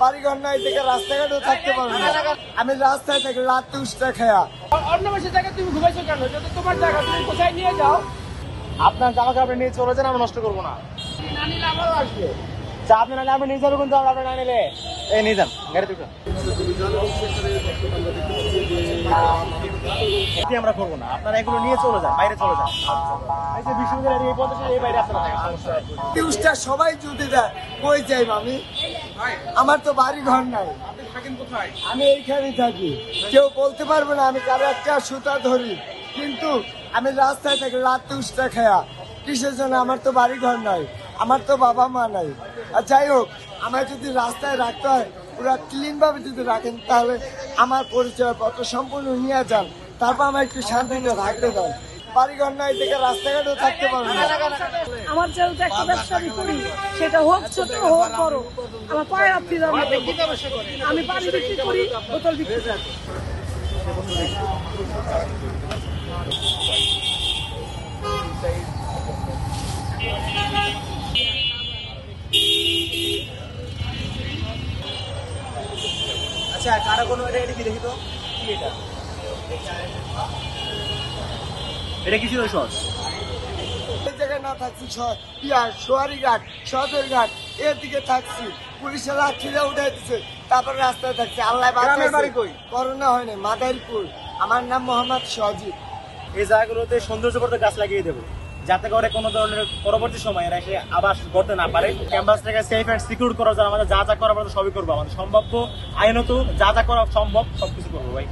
বাড়িঘর নাই থেকে রাস্তাঘাটেও থাকতে পারবো না। আমি রাস্তায় থাকি রাত উষ্টা খেয়া। অন্য মানুষের জায়গায় তুমি ঘুমাইছো কেন? যদি তোমার জায়গা তুমি কোথায় নিয়ে যাও, আপনার জামা কাপড় নিয়ে চলে যান, আমরা নষ্ট করবো না। না নিলে আমারও আসবে। চা আপনি নাহলে আপনি নিয়ে যাবো, কিন্তু আপনি না নিলে এই নিয়ে যান গাড়িতে উঠুন। এটি আমরা করবো না, আপনারা এগুলো নিয়ে চলে যান, বাইরে চলে যান। এই যে বিশ্ববিদ্যালয়ের এই পঞ্চাশ এই বাইরে আপনারা থাকেন, সমস্যা নেই। উষ্টা সবাই যদি দেয় কই যাই আমি? আমার তো বাড়ি ঘর নাই, আপনি থাকেন কোথায়? আমি এইখানেই থাকি। কেউ বলতে পারবে না আমি কারো একটা সুতা ধরি, কিন্তু আমি রাস্তায় থাকি রাত উষ্টা খেয়া। কিসের জন্য? আমার তো বাড়ি ঘর নাই, আমার তো বাবা মা নাই। আর যাই হোক, আমার যদি রাস্তায় রাখতে হয়, পুরো ক্লিন ভাবে যদি রাখেন, তাহলে আমার পরিচয়পত্র সম্পূর্ণ নিয়ে যান, তারপর আমার একটু শান্তিতে থাকতে দেন। বাড়িঘর নাই থেকে রাস্তাঘাটেও থাকতে পারবো না। আমার যেহেতু একটা ব্যবসা আমি করি, সেটা হোক ছোট হোক বড়, আমার পায়ের আপনি আমি পানি বিক্রি করি, বোতল বিক্রি করি। আচ্ছা, কারো কোনো এটা কি দেখি তো, কি এটা? এটা কি ছিল সস? এই জায়গায় না থাকছি সোয়ারিঘাট, সদরঘাট এর দিকে থাকছি, পুলিশের লাঠিরা উঠাই দিচ্ছে, তারপর রাস্তায় থাকছি। আল্লাহ গ্রামের বাড়ি কই? করোনা হয়নি, মাদারীপুর। আমার নাম মোহাম্মদ সজিব। এই জায়গাগুলোতে সৌন্দর্য করতে গাছ লাগিয়ে দেবো, যাতে করে কোনো ধরনের পরবর্তী সময় এরা এসে আবাস করতে না পারে। ক্যাম্পাসটাকে সেফ অ্যান্ড সিকিউর করার জন্য আমাদের যা যা করা সবই করবো, আমাদের সম্ভাব্য আইনত যা যা করা সম্ভব সবকিছু করবো ভাই।